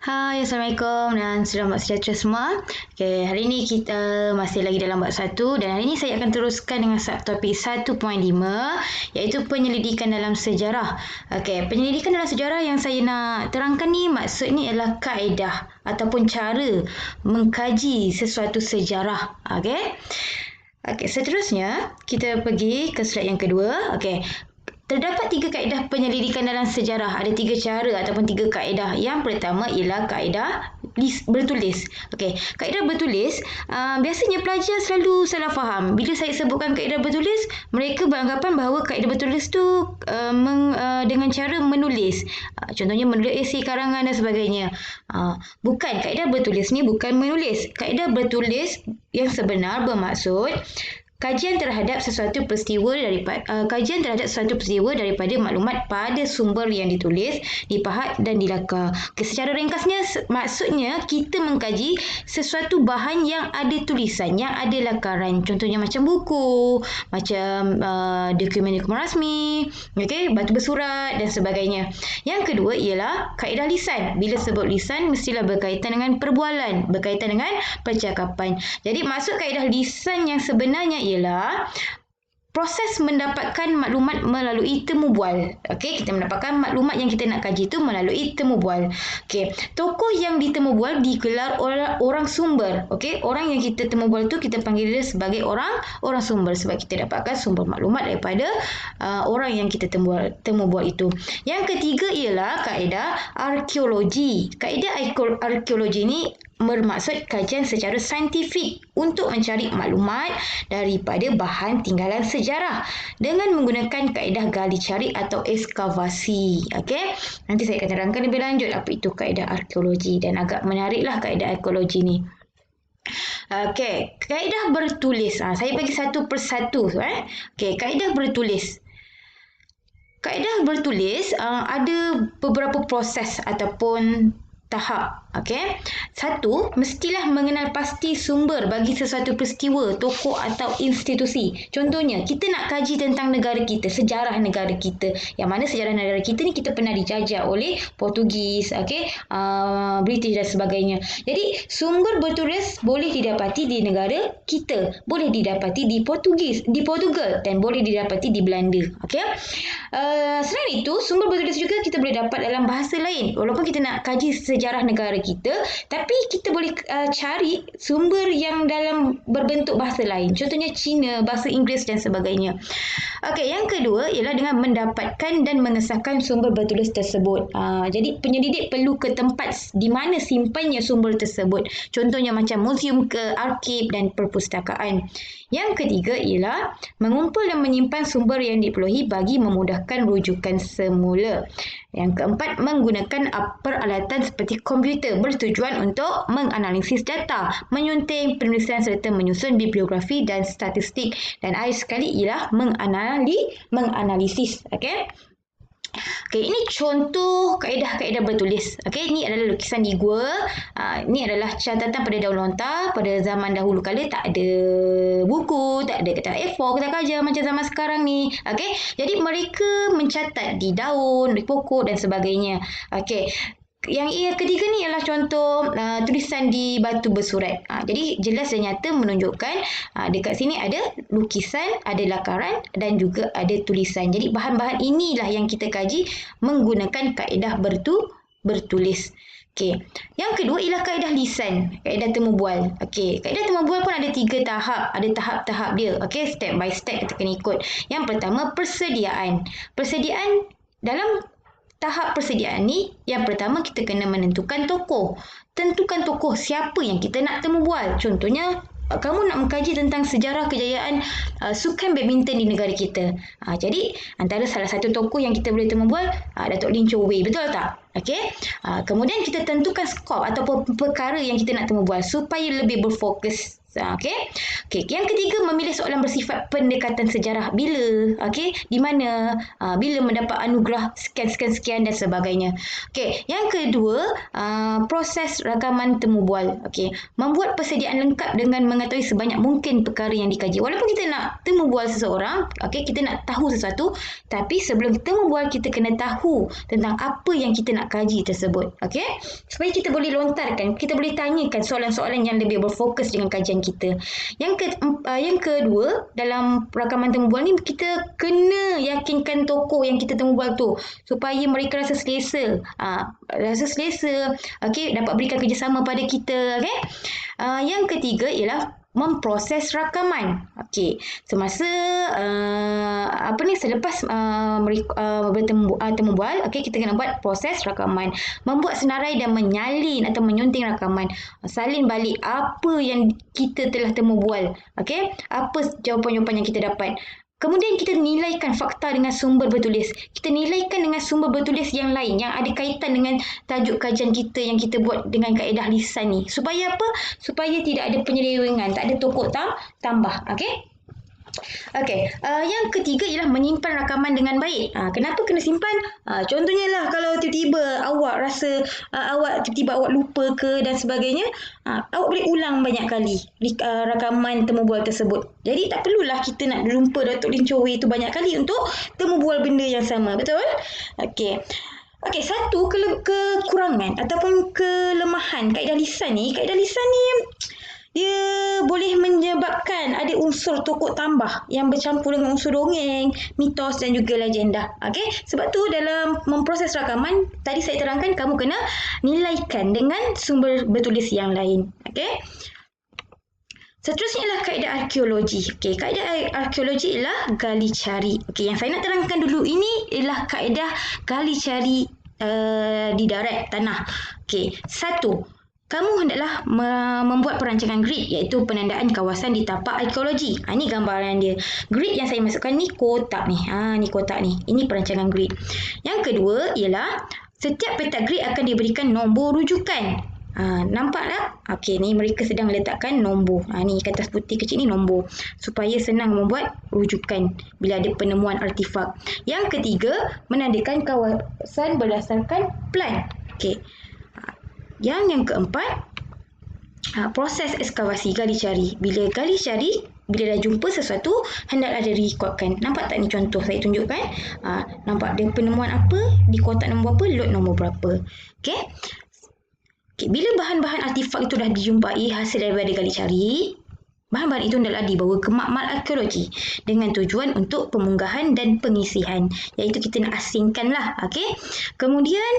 Hai, Assalamualaikum dan selamat sejahtera semua. Okay, hari ini kita masih lagi dalam bab 1 dan hari ini saya akan teruskan dengan subtopik 1.5 iaitu penyelidikan dalam sejarah. Okay, penyelidikan dalam sejarah yang saya nak terangkan ni maksudnya ialah kaedah ataupun cara mengkaji sesuatu sejarah. Okay. Okay, seterusnya kita pergi ke slide yang kedua. Okay. Terdapat 3 kaedah penyelidikan dalam sejarah. Ada 3 cara ataupun 3 kaedah. Yang pertama ialah kaedah bertulis. Okey, kaedah bertulis, biasanya pelajar selalu salah faham. Bila saya sebutkan kaedah bertulis, mereka beranggapan bahawa kaedah bertulis tu dengan cara menulis. Contohnya menulis esei, karangan dan sebagainya. Bukan, kaedah bertulis ni bukan menulis. Kaedah bertulis yang sebenar bermaksud kajian terhadap sesuatu peristiwa daripada maklumat pada sumber yang ditulis, dipahat dan dilakar. Okay, secara ringkasnya maksudnya kita mengkaji sesuatu bahan yang ada tulisan, yang ada lakaran. Contohnya macam buku, macam dokumen-dokumen rasmi, okay, batu bersurat dan sebagainya. Yang kedua ialah kaedah lisan. Bila sebut lisan mestilah berkaitan dengan perbualan, berkaitan dengan percakapan. Jadi maksud kaedah lisan yang sebenarnya ialah proses mendapatkan maklumat melalui temu bual. Okey, kita mendapatkan maklumat yang kita nak kaji itu melalui temu bual. Okey, tokoh yang ditemu bual digelar orang sumber. Okey, orang yang kita temu bual tu kita panggil dia sebagai orang sumber sebab kita dapatkan sumber maklumat daripada orang yang kita temu bual itu. Yang ketiga ialah kaedah arkeologi. Kaedah arkeologi ni bermaksud kajian secara saintifik untuk mencari maklumat daripada bahan tinggalan sejarah dengan menggunakan kaedah gali cari atau ekskavasi. Okey, nanti saya akan terangkan lebih lanjut apa itu kaedah arkeologi dan agak menariklah kaedah arkeologi ni. Okey, kaedah bertulis. Saya bagi satu persatu. Okey, kaedah bertulis. Kaedah bertulis ada beberapa proses ataupun tahap. Okey. 1, mestilah mengenal pasti sumber bagi sesuatu peristiwa, tokoh atau institusi. Contohnya, kita nak kaji tentang negara kita, sejarah negara kita. Yang mana sejarah negara kita ni kita pernah dijajah oleh Portugis, okey, British dan sebagainya. Jadi, sumber bertulis boleh didapati di negara kita, boleh didapati di Portugal dan boleh didapati di Belanda. Okey. Selain itu, sumber bertulis juga kita boleh dapat dalam bahasa lain. Walaupun kita nak kaji sejarah negara kita, tapi kita boleh cari sumber yang dalam berbentuk bahasa lain. Contohnya Cina, bahasa Inggeris dan sebagainya. Okey, yang kedua ialah dengan mendapatkan dan mengesahkan sumber bertulis tersebut. Jadi penyelidik perlu ke tempat di mana simpannya sumber tersebut. Contohnya macam muzium ke arkib dan perpustakaan. Yang ketiga ialah mengumpul dan menyimpan sumber yang diperluai bagi memudahkan rujukan semula. Yang keempat, menggunakan peralatan seperti komputer bertujuan untuk menganalisis data, menyunting, penulisan serta menyusun bibliografi dan statistik. Dan akhir sekali ialah menganalisis. Okey. Okey, ini contoh kaedah-kaedah bertulis. Okey, ini adalah lukisan di gua. Ini adalah catatan pada daun lontar. Pada zaman dahulu kala tak ada buku, tak ada kertas A4, kertas kaja macam zaman sekarang ni. Okey, jadi mereka mencatat di daun, di pokok dan sebagainya. Okey. Yang ketiga ni ialah contoh tulisan di batu bersurat. Jadi jelas dan nyata menunjukkan dekat sini ada lukisan, ada lakaran dan juga ada tulisan. Jadi bahan-bahan inilah yang kita kaji menggunakan kaedah bertulis. Okey. Yang kedua ialah kaedah lisan, kaedah temu bual. Okey, kaedah temu bual pun ada 3 tahap, ada tahap-tahap dia. Okey, step by step kita kena ikut. Yang pertama, persediaan. Persediaan dalam tahap persediaan ni, yang pertama kita kena menentukan tokoh. Tentukan tokoh siapa yang kita nak temu bual. Contohnya, kamu nak mengkaji tentang sejarah kejayaan sukan badminton di negara kita. Jadi, antara salah satu tokoh yang kita boleh temu bual, Datuk Lin Chow Wei. Betul tak? Okey. Kemudian kita tentukan skop ataupun perkara yang kita nak temu bual supaya lebih berfokus. Okey. Yang ketiga, memilih soalan bersifat pendekatan sejarah. Bila? Okey. Di mana? Bila mendapat anugerah sekian dan sebagainya. Okey. Yang kedua, proses rakaman temu bual. Okey. Membuat persediaan lengkap dengan mengetahui sebanyak mungkin perkara yang dikaji. Walaupun kita nak temu bual seseorang, okey, kita nak tahu sesuatu, tapi sebelum temu bual kita kena tahu tentang apa yang kita nak nak kaji tersebut. Okey? Supaya kita boleh lontarkan, kita boleh tanyakan soalan-soalan yang lebih berfokus dengan kajian kita. Yang kedua, dalam rakaman temu bual ni, kita kena yakinkan tokoh yang kita temu bual tu supaya mereka rasa selesa. Okey, dapat berikan kerjasama pada kita. Okey? Yang ketiga ialah memproses rakaman. Okey, semasa selepas bertemu bual, okey, kita kena buat proses rakaman, membuat senarai dan menyalin atau menyunting rakaman, salin balik apa yang kita telah temu bual. Okey, apa jawapan-jawapan yang kita dapat. Kemudian kita nilaikan fakta dengan sumber bertulis. Kita nilaikan dengan sumber bertulis yang lain yang ada kaitan dengan tajuk kajian kita yang kita buat dengan kaedah lisan ni. Supaya apa? Supaya tidak ada penyelewengan, tak ada tokok tambah. Okey? Okey, yang ketiga ialah menyimpan rakaman dengan baik. Kenapa kena simpan? Contohnya lah, kalau tiba-tiba awak rasa tiba-tiba awak lupa ke dan sebagainya, awak boleh ulang banyak kali rakaman temu bual tersebut. Jadi tak perlulah kita nak jumpa Datuk Lin Chow Wei tu banyak kali untuk temu bual benda yang sama. Betul? Okey. Okey, satu kekurangan ataupun kelemahan kaedah lisan ni dia boleh menyebabkan ada unsur tokok tambah yang bercampur dengan unsur dongeng, mitos dan juga legenda. Okey, sebab tu dalam memproses rakaman tadi saya terangkan kamu kena nilaikan dengan sumber bertulis yang lain. Okey. Seterusnya ialah kaedah arkeologi. Okey, kaedah arkeologi ialah gali cari. Okey, yang saya nak terangkan dulu ini ialah kaedah gali cari di darat tanah. Okey, satu, kamu hendaklah membuat perancangan grid, iaitu penandaan kawasan di tapak arkeologi. Ini gambaran dia. Grid yang saya masukkan ni kotak ni. Ni kotak ni. Ini perancangan grid. Yang kedua ialah setiap petak grid akan diberikan nombor rujukan. Nampak tak? Okey, ni mereka sedang letakkan nombor. Ni kertas putih kecil ni nombor. Supaya senang membuat rujukan bila ada penemuan artifak. Yang ketiga, menandakan kawasan berdasarkan plan. Okey. Yang keempat, proses ekskavasi, gali cari. Bila gali cari, bila dah jumpa sesuatu, hendaklah direkodkan. Nampak tak ni contoh saya tunjukkan? Nampak dia penemuan apa, di kotak nombor apa, lot nombor berapa. Okey. Bila bahan-bahan artifak itu dah dijumpai hasil daripada gali cari, bahan-bahan itu hendaklah dibawa ke makmal arkeologi dengan tujuan untuk pemunggahan dan pengisihan, iaitu kita nak asingkanlah. Okey. Kemudian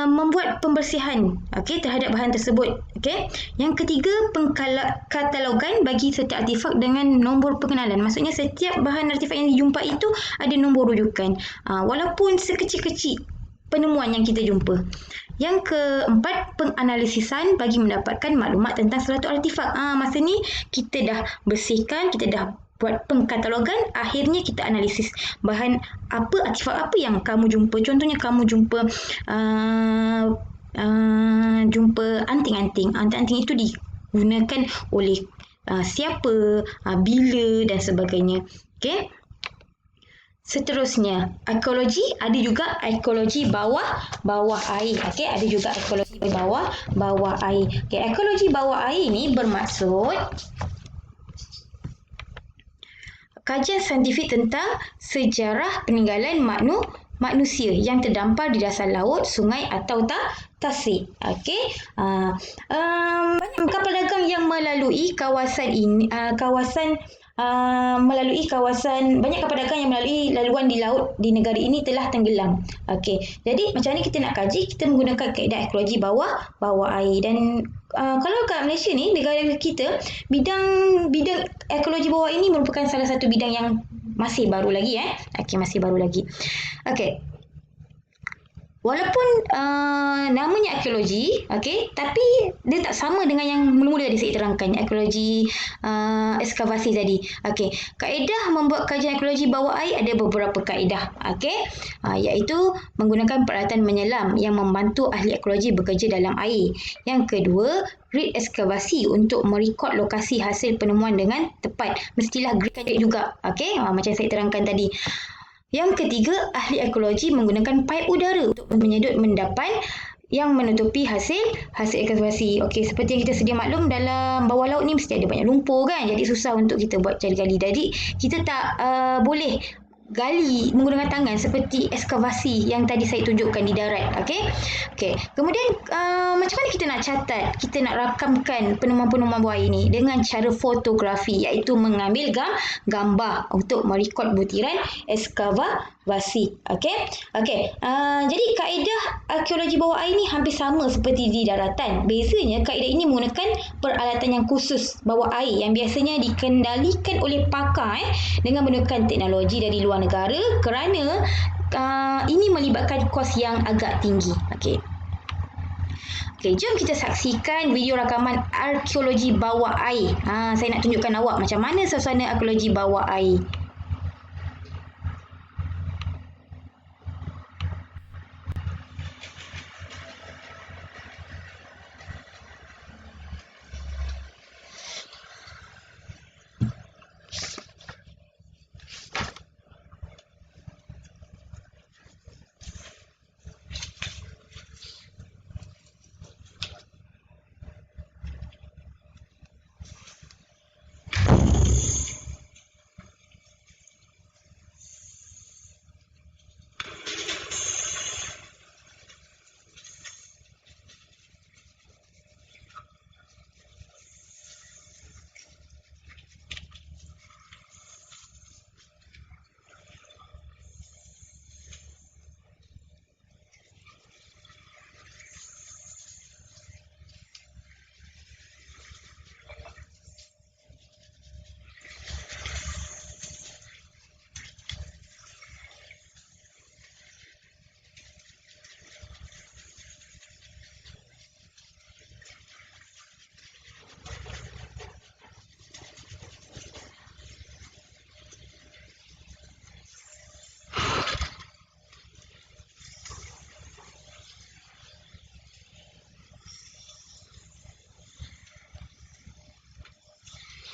membuat pembersihan terhadap bahan tersebut. Okey. Yang ketiga, pengkatalogan bagi setiap artifak dengan nombor pengenalan. Maksudnya setiap bahan artifak yang dijumpai itu ada nombor rujukan, walaupun sekecil-kecil penemuan yang kita jumpa. Yang keempat, penganalisisan bagi mendapatkan maklumat tentang suatu artifak. Masa ni kita dah bersihkan, kita dah buat pengkatalogan, akhirnya kita analisis bahan apa, artifak apa yang kamu jumpa. Contohnya kamu jumpa anting-anting. Anting-anting itu digunakan oleh siapa, bila dan sebagainya. Okey. Seterusnya, arkeologi, ada juga arkeologi bawah air. Okey, ada juga arkeologi bawah air. Okey, arkeologi bawah air ini bermaksud kajian saintifik tentang sejarah peninggalan manusia yang terdampar di dasar laut, sungai atau tasik. Okey. Banyak kapal dagang yang melalui kawasan ini, banyak kapal dagang yang melalui laluan di laut di negara ini telah tenggelam. Okey. Jadi macam mana kita nak kaji? Kita menggunakan kaedah arkeologi bawah air. Dan kalau kat Malaysia ni, negara kita, bidang arkeologi bawah ini merupakan salah satu bidang yang masih baru lagi. Okey, masih baru lagi. Okey. Walaupun namanya arkeologi, okey, tapi dia tak sama dengan yang mula-mula tadi saya terangkan, arkeologi ekskavasi tadi. Okey, kaedah membuat kajian arkeologi bawah air ada beberapa kaedah, okey, iaitu menggunakan peralatan menyelam yang membantu ahli arkeologi bekerja dalam air. Yang kedua, grid ekskavasi untuk merekod lokasi hasil penemuan dengan tepat. Mestilah grid juga, okey, macam saya terangkan tadi. Yang ketiga, ahli arkeologi menggunakan paip udara untuk menyedut mendapan yang menutupi hasil ekskavasi. Okey, seperti yang kita sedia maklum, dalam bawah laut ni mesti ada banyak lumpur kan. Jadi susah untuk kita buat cari gali. Jadi kita tak boleh gali menggunakan tangan seperti ekskavasi yang tadi saya tunjukkan di darat. Okey. Kemudian macam mana kita nak catat, kita nak rakamkan penemuan-penemuan bawah air ini dengan cara fotografi, iaitu mengambil gambar untuk merekod butiran ekskavasi. Jadi kaedah arkeologi bawah air ini hampir sama seperti di daratan. Bezanya kaedah ini menggunakan peralatan yang khusus bawah air yang biasanya dikendalikan oleh pakar dengan menggunakan teknologi dari luar negara, kerana ini melibatkan kos yang agak tinggi. Jom kita saksikan video rakaman arkeologi bawah air. Saya nak tunjukkan awak macam mana suasana arkeologi bawah air.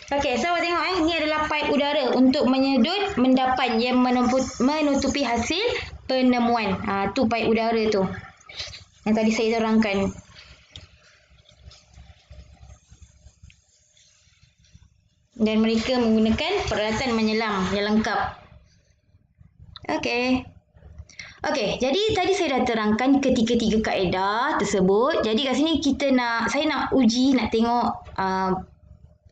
Okey, so awak tengok ni adalah paip udara untuk menyedut mendapan yang menutupi hasil penemuan. Tu paip udara tu yang tadi saya terangkan. Dan mereka menggunakan peralatan menyelam yang lengkap. Okey, jadi tadi saya dah terangkan ketiga-tiga kaedah tersebut. Jadi kat sini saya nak uji, nak tengok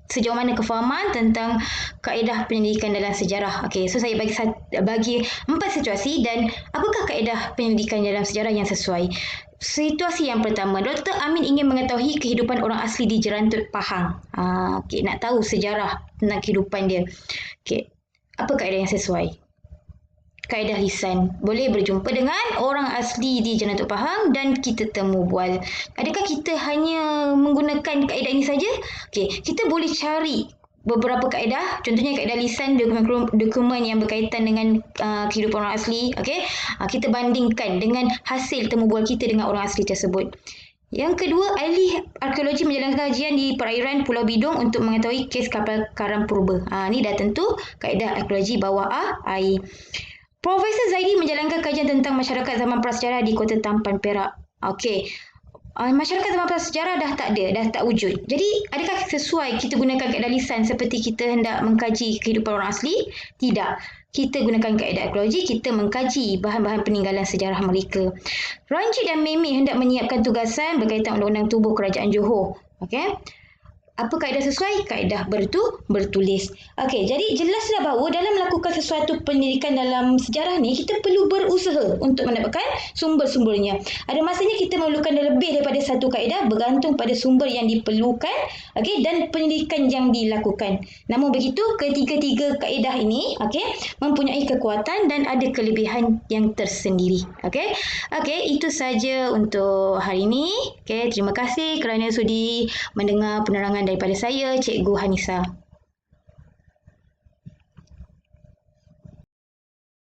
sejauh mana kefahaman tentang kaedah penyelidikan dalam sejarah. So saya bagi 4 situasi, dan apakah kaedah penyelidikan dalam sejarah yang sesuai. Situasi yang pertama, Dr. Amin ingin mengetahui kehidupan orang asli di Jerantut Pahang. Nak tahu sejarah tentang kehidupan dia. Apa kaedah yang sesuai? Kaedah lisan. Boleh berjumpa dengan orang asli di Jerantut Pahang dan kita temu bual. Adakah kita hanya menggunakan kaedah ini saja? Kita boleh cari beberapa kaedah, contohnya kaedah lisan, dokumen yang berkaitan dengan kehidupan orang asli. Kita bandingkan dengan hasil temu bual kita dengan orang asli tersebut. Yang kedua, ahli arkeologi menjalankan kajian di perairan Pulau Bidong untuk mengetahui kes kapal karam purba. Ni dah tentu kaedah arkeologi bawah air. Profesor Zaidi menjalankan kajian tentang masyarakat zaman prasejarah di Kota Tampan, Perak. Masyarakat zaman prasejarah dah tak wujud. Jadi, adakah sesuai kita gunakan kaedah lisan seperti kita hendak mengkaji kehidupan orang asli? Tidak. Kita gunakan kaedah arkeologi, kita mengkaji bahan-bahan peninggalan sejarah mereka. Ranjit dan Memi hendak menyiapkan tugasan berkaitan undang-undang tubuh Kerajaan Johor. Apa kaedah sesuai? Kaedah bertulis. Jadi jelaslah bahawa dalam melakukan sesuatu pendidikan dalam sejarah ni, kita perlu berusaha untuk mendapatkan sumber-sumbernya. Ada masanya kita memerlukan lebih daripada satu kaedah, bergantung pada sumber yang diperlukan dan pendidikan yang dilakukan. Namun begitu, ketiga-tiga kaedah ini mempunyai kekuatan dan ada kelebihan yang tersendiri. Itu saja untuk hari ini. Terima kasih kerana sudi mendengar penerangan daripada saya, Cikgu Hanisa.